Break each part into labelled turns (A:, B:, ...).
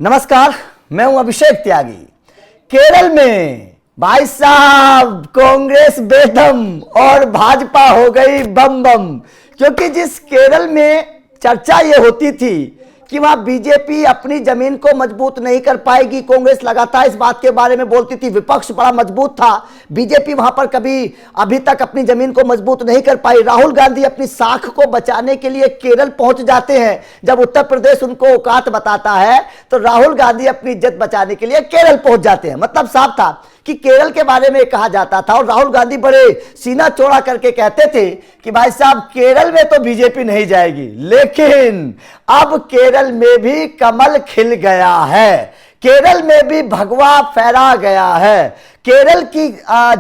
A: नमस्कार, मैं हूं अभिषेक त्यागी। केरल में भाई साहब कांग्रेस बेदम और भाजपा हो गई बम बम, क्योंकि जिस केरल में चर्चा ये होती थी कि वहां बीजेपी अपनी जमीन को मजबूत नहीं कर पाएगी, कांग्रेस लगातार इस बात के बारे में बोलती थी, विपक्ष बड़ा मजबूत था, बीजेपी वहां पर कभी अभी तक अपनी जमीन को मजबूत नहीं कर पाई। राहुल गांधी अपनी साख को बचाने के लिए केरल पहुंच जाते हैं। जब उत्तर प्रदेश उनको औकात बताता है तो राहुल गांधी अपनी इज्जत बचाने के लिए केरल पहुंच जाते हैं। मतलब साफ था कि केरल के बारे में कहा जाता था और राहुल गांधी बड़े सीना चौड़ा करके कहते थे कि भाई साहब केरल में तो बीजेपी नहीं जाएगी, लेकिन अब केरल में भी कमल खिल गया है, केरल में भी भगवा फहरा गया है। केरल की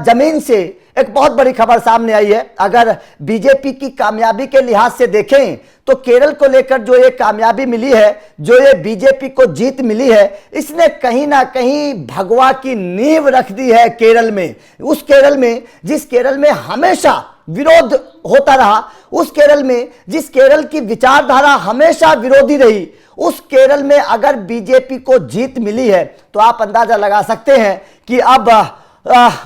A: जमीन से एक बहुत बड़ी खबर सामने आई है। अगर बीजेपी की कामयाबी के लिहाज से देखें तो केरल को लेकर जो ये कामयाबी मिली है, जो ये बीजेपी को जीत मिली है, इसने कहीं ना कहीं भगवा की नींव रख दी है केरल में। उस केरल में जिस केरल में हमेशा विरोध होता रहा, उस केरल में जिस केरल की विचारधारा हमेशा विरोधी रही, उस केरल में अगर बीजेपी को जीत मिली है तो आप अंदाजा लगा सकते हैं कि अब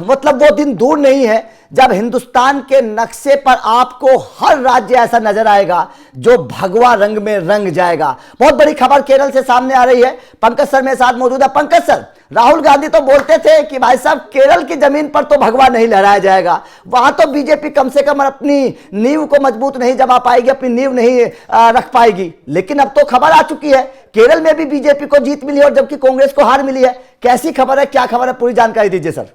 A: मतलब वो दिन दूर नहीं है जब हिंदुस्तान के नक्शे पर आपको हर राज्य ऐसा नजर आएगा जो भगवा रंग में रंग जाएगा। बहुत बड़ी खबर केरल से सामने आ रही है। पंकज सर मेरे साथ मौजूद है। पंकज सर, राहुल गांधी तो बोलते थे कि भाई साहब केरल की जमीन पर तो भगवा नहीं लहराया जाएगा, वहां तो बीजेपी कम से कम अपनी नींव को मजबूत नहीं जमा पाएगी, अपनी नींव नहीं रख पाएगी। लेकिन अब तो खबर आ चुकी है केरल में भी बीजेपी को जीत मिली और जबकि कांग्रेस को हार मिली है। कैसी खबर है, क्या खबर है, पूरी जानकारी दीजिए सर।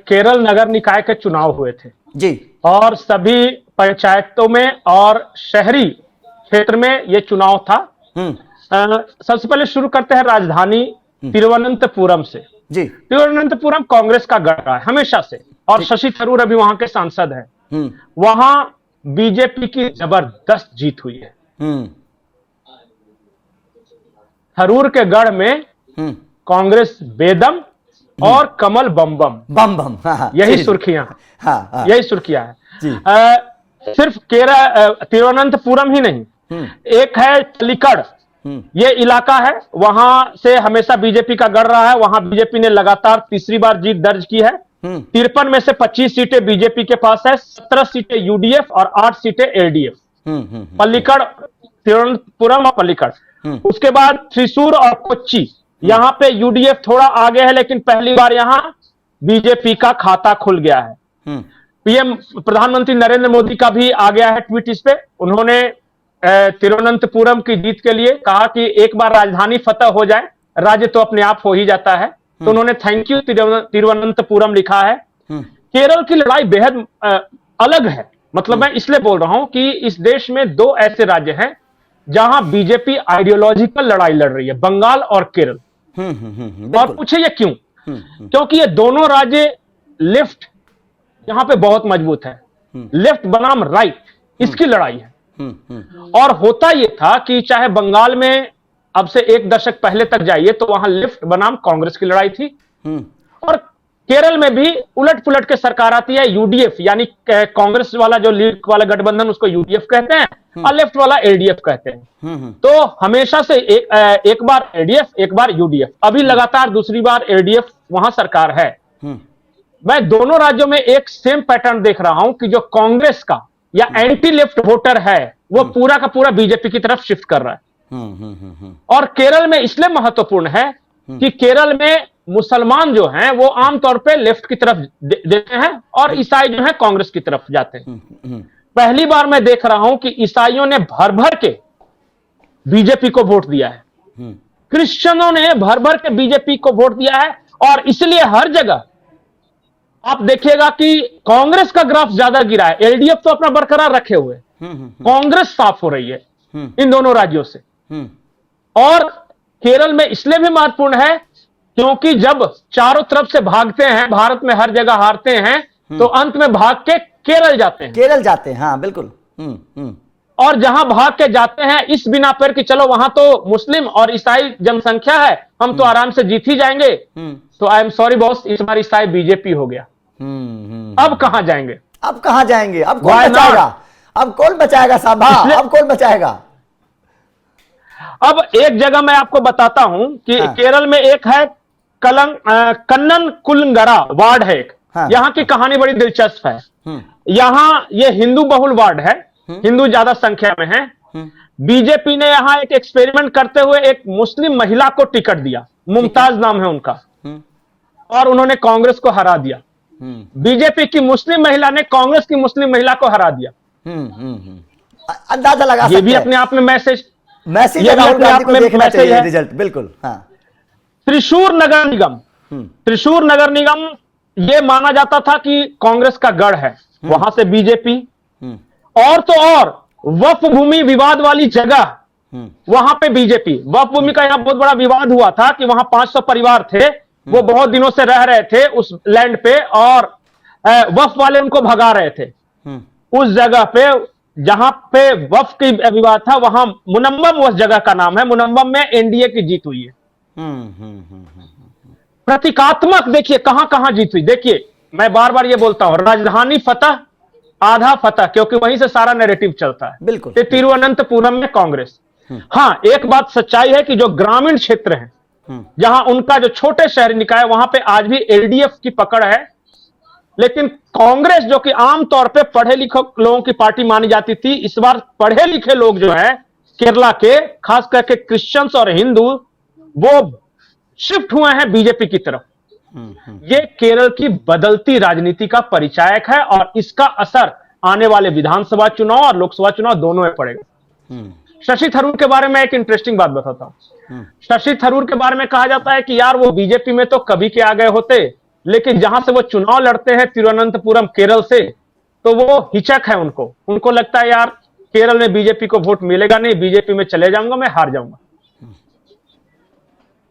B: केरल नगर निकाय के चुनाव हुए थे
A: जी,
B: और सभी पंचायतों में और शहरी क्षेत्र में यह चुनाव था। सबसे पहले शुरू करते हैं राजधानी तिरुवनंतपुरम से।
A: जी,
B: तिरुवनंतपुरम कांग्रेस का गढ़ रहा है हमेशा से और शशि थरूर अभी वहां के सांसद हैं। वहां बीजेपी की जबरदस्त जीत हुई है। थरूर के गढ़ में कांग्रेस बेदम और कमल बम बम
A: बम बम, हाँ,
B: यही सुर्खियां हैं।
A: हाँ,
B: यही सुर्खियां हैं। सिर्फ तिरुवनंतपुरम ही नहीं, एक है पल्लिकड़, ये इलाका है, वहां से हमेशा बीजेपी का गढ़ रहा है। वहां बीजेपी ने लगातार तीसरी बार जीत दर्ज की है। 53 में से 25 सीटें बीजेपी के पास है, 17 सीटें यूडीएफ और 8 सीटें एलडीएफ। पल्लिकड़, तिरुवनंतपुरम और पल्लिकड़। उसके बाद थ्रिसूर और कोच्चि, यहां पे यूडीएफ थोड़ा आगे है, लेकिन पहली बार यहां बीजेपी का खाता खुल गया है। पीएम प्रधानमंत्री नरेंद्र मोदी का भी आ गया है ट्वीट इस पे। उन्होंने तिरुवनंतपुरम की जीत के लिए कहा कि एक बार राजधानी फतह हो जाए, राज्य तो अपने आप हो ही जाता है। तो उन्होंने थैंक यू तिरुवनंतपुरम लिखा है। केरल की लड़ाई बेहद अलग है। मतलब मैं इसलिए बोल रहा हूं कि इस देश में दो ऐसे राज्य हैं जहां बीजेपी आइडियोलॉजिकल लड़ाई लड़ रही है, बंगाल और केरल। और पूछे ये क्यों? क्योंकि ये दोनों राज्य लेफ्ट यहां पे बहुत मजबूत है, लेफ्ट बनाम राइट, इसकी लड़ाई है। और होता यह था कि चाहे बंगाल में अब से एक दशक पहले तक जाइए तो वहां लेफ्ट बनाम कांग्रेस की लड़ाई थी, और केरल में भी उलट पुलट के सरकार आती है। यूडीएफ यानी कांग्रेस वाला जो लीड वाला गठबंधन, उसको यूडीएफ कहते हैं, और लेफ्ट वाला एलडीएफ कहते हैं। तो हमेशा से एक बार एलडीएफ, एक बार यूडीएफ, अभी लगातार दूसरी बार एलडीएफ वहां सरकार है। मैं दोनों राज्यों में एक सेम पैटर्न देख रहा हूं कि जो कांग्रेस का या एंटी लेफ्ट वोटर है वो पूरा का पूरा बीजेपी की तरफ शिफ्ट कर रहा है। और केरल में इसलिए महत्वपूर्ण है कि केरल में मुसलमान जो हैं वो आमतौर पे लेफ्ट की तरफ देते हैं और ईसाई जो हैं कांग्रेस की तरफ जाते हैं। पहली बार मैं देख रहा हूं कि ईसाइयों ने भर भर के बीजेपी को वोट दिया है, क्रिश्चियनों ने भर भर के बीजेपी को वोट दिया है। और इसलिए हर जगह आप देखिएगा कि कांग्रेस का ग्राफ ज्यादा गिरा है, एलडीएफ तो अपना बरकरार रखे हुए, कांग्रेस साफ हो रही है इन दोनों राज्यों से। और केरल में इसलिए भी महत्वपूर्ण है क्योंकि जब चारों तरफ से भागते हैं, भारत में हर जगह हारते हैं, तो अंत में भाग के केरल जाते हैं।
A: केरल जाते हैं, हाँ बिल्कुल।
B: और जहां भाग के जाते हैं इस बिना पर कि चलो वहां तो मुस्लिम और ईसाई जनसंख्या है, हम तो आराम से जीत ही जाएंगे। तो आई एम सॉरी बॉस, इस बार ईसाई बीजेपी हो गया। अब कहां जाएंगे?
A: अब कहां जाएंगे? अब कौन बचाएगा? अब कौन बचाएगा साहब? अब कौन बचाएगा?
B: अब एक जगह मैं आपको बताता हूं कि
A: हाँ।
B: केरल में एक है कन्नन कुलंगरा वार्ड है एक।
A: हाँ।
B: यहां की कहानी बड़ी दिलचस्प है।
A: हम्म।
B: यहां ये हिंदू बहुल वार्ड है, हिंदू ज्यादा संख्या में है। बीजेपी ने यहां एक एक्सपेरिमेंट करते हुए एक मुस्लिम महिला को टिकट दिया, मुमताज नाम है उनका, और उन्होंने कांग्रेस को हरा दिया। बीजेपी की मुस्लिम महिला ने कांग्रेस की मुस्लिम महिला को हरा दिया।
A: अंदाजा लगा
B: ये भी
A: सकते
B: अपने आप में मैसेज
A: मैसेज
B: ये भी
A: राहुल
B: अपने
A: गांधी
B: आप
A: को
B: में
A: देखना
B: मैसेज
A: चाहिए
B: है।
A: रिजल्ट, बिल्कुल। हाँ।
B: त्रिशूर नगर निगम, त्रिशूर नगर निगम ये माना जाता था कि कांग्रेस का गढ़ है, वहां से बीजेपी, और तो और वक्फ भूमि विवाद वाली जगह वहां पे बीजेपी, वक्फ भूमि का यहां बहुत बड़ा विवाद हुआ था कि वहां 500 परिवार थे, वो बहुत दिनों से रह रहे थे उस लैंड पे, और वक्फ वाले उनको भगा रहे थे। उस जगह पे जहां पे वक्फ की विवाद था, वहां मुनम्मम उस जगह का नाम है, मुनम्मम में एनडीए की जीत हुई है। प्रतीकात्मक देखिए कहां कहां जीत हुई। देखिए मैं बार बार ये बोलता हूं, राजधानी फतह आधा फतह, क्योंकि वहीं से सारा नैरेटिव चलता है।
A: बिल्कुल।
B: तिरुवनंतपुरम में कांग्रेस। हां, एक बात सच्चाई है कि जो ग्रामीण क्षेत्र है, जहां उनका जो छोटे शहर निकाय, वहां पे आज भी एलडीएफ की पकड़ है। लेकिन कांग्रेस जो कि आमतौर पे पढ़े लिखे लोगों की पार्टी मानी जाती थी, इस बार पढ़े लिखे लोग जो है केरला के, खास करके क्रिश्चियंस और हिंदू, वो शिफ्ट हुए हैं बीजेपी की तरफ। ये केरल की बदलती राजनीति का परिचायक है, और इसका असर आने वाले विधानसभा चुनाव और लोकसभा चुनाव दोनों में पड़ेगा। शशि थरूर के बारे में एक इंटरेस्टिंग बात बताता हूं। शशि थरूर के बारे में कहा जाता है कि यार वो बीजेपी में तो कभी के आ गए होते, लेकिन जहां से वो चुनाव लड़ते हैं तिरुवनंतपुरम केरल से, तो वो हिचक है उनको लगता है यार केरल में बीजेपी को वोट मिलेगा नहीं, बीजेपी में चले जाऊंगा, मैं हार जाऊंगा।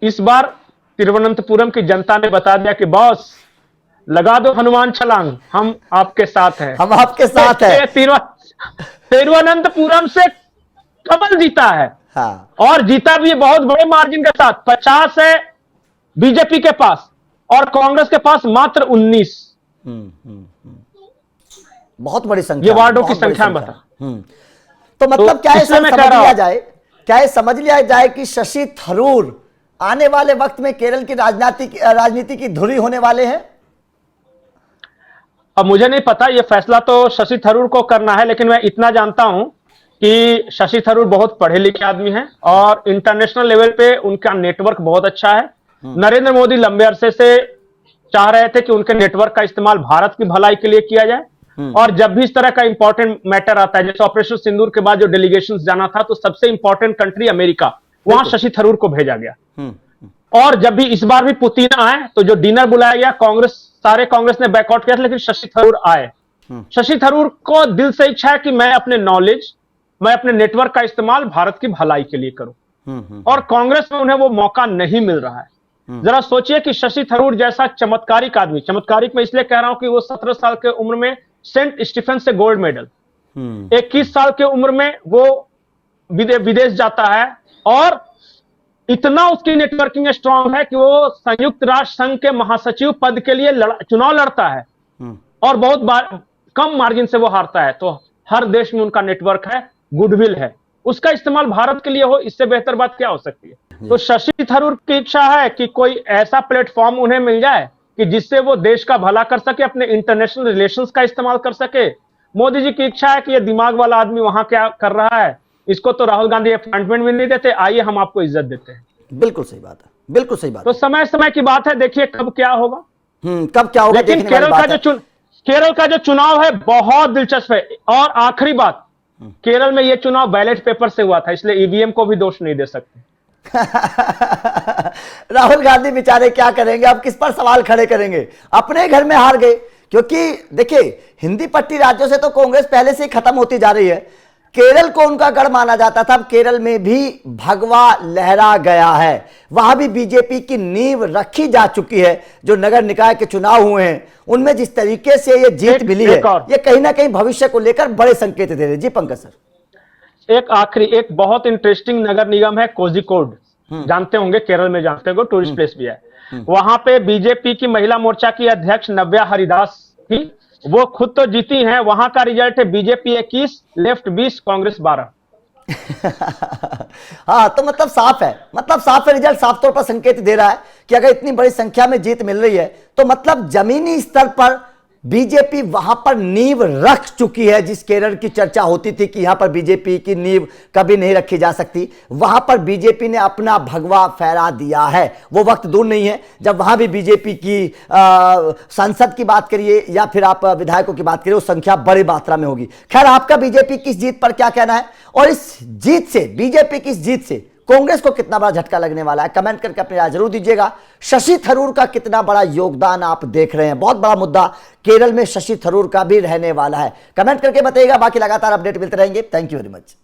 B: इस बार तिरुवनंतपुरम की जनता ने बता दिया कि बॉस लगा दो हनुमान छलांग, हम आपके साथ हैं,
A: हम आपके साथ हैं।
B: तिरुवनंतपुरम से कमल जीता है।
A: हाँ।
B: और जीता भी बहुत बड़े मार्जिन के साथ, 50 है बीजेपी के पास और कांग्रेस के पास मात्र 19।
A: बहुत बड़ी संख्या,
B: ये वार्डों की संख्या में बता।
A: तो मतलब क्या
B: इसलिए मैं
A: समझ
B: कह रहा
A: लिया
B: हूं,
A: जाए, क्या ये समझ लिया जाए कि शशि थरूर आने वाले वक्त में केरल की राजनीति की धुरी होने वाले हैं?
B: अब मुझे नहीं पता, ये फैसला तो शशि थरूर को करना है, लेकिन मैं इतना जानता हूं कि शशि थरूर बहुत पढ़े लिखे आदमी हैं और इंटरनेशनल लेवल पे उनका नेटवर्क बहुत अच्छा है। नरेंद्र मोदी लंबे अरसे से चाह रहे थे कि उनके नेटवर्क का इस्तेमाल भारत की भलाई के लिए किया जाए, और जब भी इस तरह का इंपॉर्टेंट मैटर आता है, जैसे ऑपरेशन सिंदूर के बाद जो डेलीगेशन जाना था, तो सबसे इंपॉर्टेंट कंट्री अमेरिका, वहां शशि थरूर को भेजा गया। और जब भी इस बार भी पुतीन आए, तो जो डिनर बुलाया गया, सारे कांग्रेस ने बैकआउट किया, लेकिन शशि थरूर आए। शशि थरूर को दिल से इच्छा है कि मैं अपने नॉलेज, मैं अपने नेटवर्क का इस्तेमाल भारत की भलाई के लिए करूं, और कांग्रेस में उन्हें वो मौका नहीं मिल रहा है। जरा सोचिए कि शशि थरूर जैसा चमत्कारिक आदमी, चमत्कारिक मैं इसलिए कह रहा हूं कि वो 17 साल के उम्र में सेंट स्टीफन से गोल्ड मेडल, 21 साल के उम्र में वो विदेश जाता है, और इतना उसकी नेटवर्किंग स्ट्रांग है कि वो संयुक्त राष्ट्र संघ के महासचिव पद के लिए चुनाव लड़ता है, और बहुत कम मार्जिन से वो हारता है। तो हर देश में उनका नेटवर्क है, गुडविल है, उसका इस्तेमाल भारत के लिए हो, इससे बेहतर बात क्या हो सकती है। तो शशि थरूर की इच्छा है कि कोई ऐसा प्लेटफॉर्म उन्हें मिल जाए कि जिससे वो देश का भला कर सके, अपने इंटरनेशनल रिलेशंस का इस्तेमाल कर सके। मोदी जी की इच्छा है कि ये दिमाग वाला आदमी वहां क्या कर रहा है, इसको तो राहुल गांधी अपॉइंटमेंट भी नहीं देते, आइए हम आपको इज्जत देते हैं।
A: बिल्कुल सही बात है, बिल्कुल सही बात।
B: तो समय समय की बात है, देखिए कब क्या होगा।
A: कब क्या होगा।
B: लेकिन केरल का जो चुनाव है बहुत दिलचस्प है। और आखिरी बात, केरल में यह चुनाव बैलेट पेपर से हुआ था, इसलिए ईवीएम को भी दोष नहीं दे सकते।
A: राहुल गांधी बेचारे क्या करेंगे, अब किस पर सवाल खड़े करेंगे, अपने घर में हार गए। क्योंकि देखिए हिंदी पट्टी राज्यों से तो कांग्रेस पहले से ही खत्म होती जा रही है, केरल को उनका गढ़ माना जाता था, अब केरल में भी भगवा लहरा गया है, वहां भी बीजेपी की नींव रखी जा चुकी है। जो नगर निकाय के चुनाव हुए हैं उनमें जिस तरीके से ये जीत मिली है, ये कहीं ना कहीं भविष्य को लेकर बड़े संकेत दे रहे। जी पंकज सर।
B: एक आखिरी, एक बहुत इंटरेस्टिंग नगर निगम है कोझिकोड, जानते होंगे, केरल में जानते होंगे, टूरिस्ट प्लेस भी है। वहां पे बीजेपी की महिला मोर्चा की अध्यक्ष नव्या हरिदास थी, वो खुद तो जीती हैं। वहां का रिजल्ट है बीजेपी 21, लेफ्ट 20, कांग्रेस 12।
A: हाँ, तो मतलब साफ है, रिजल्ट साफ तौर पर संकेत दे रहा है कि अगर इतनी बड़ी संख्या में जीत मिल रही है तो मतलब जमीनी स्तर पर बीजेपी वहां पर नींव रख चुकी है। जिस केरल की चर्चा होती थी कि यहां पर बीजेपी की नींव कभी नहीं रखी जा सकती, वहां पर बीजेपी ने अपना भगवा फहरा दिया है। वो वक्त दूर नहीं है जब वहां भी बीजेपी की सांसद की बात करिए या फिर आप विधायकों की बात करिए, वो संख्या बड़ी मात्रा में होगी। खैर, आपका बीजेपी की इस जीत पर क्या कहना है और इस जीत से, बीजेपी की इस जीत से कांग्रेस को कितना बड़ा झटका लगने वाला है, कमेंट करके अपनी राय जरूर दीजिएगा। शशि थरूर का कितना बड़ा योगदान आप देख रहे हैं, बहुत बड़ा मुद्दा केरल में शशि थरूर का भी रहने वाला है, कमेंट करके बताइएगा। बाकी लगातार अपडेट मिलते रहेंगे। Thank you very much.